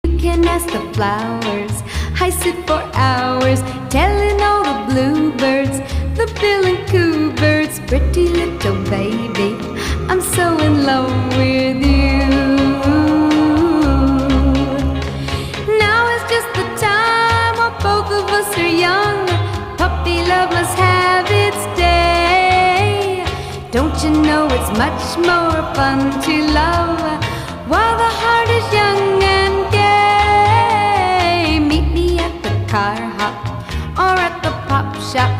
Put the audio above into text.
You can ask the flowers. I sit for hours telling all the bluebirds, the bill and coo birds, pretty little baby, I'm so in love with you. Now is just the time while both of us are young. Puppy love must have its day. Don't you know it's much more fun to love while the heart is young and gay? Meet me at the car hop or at the pop shop.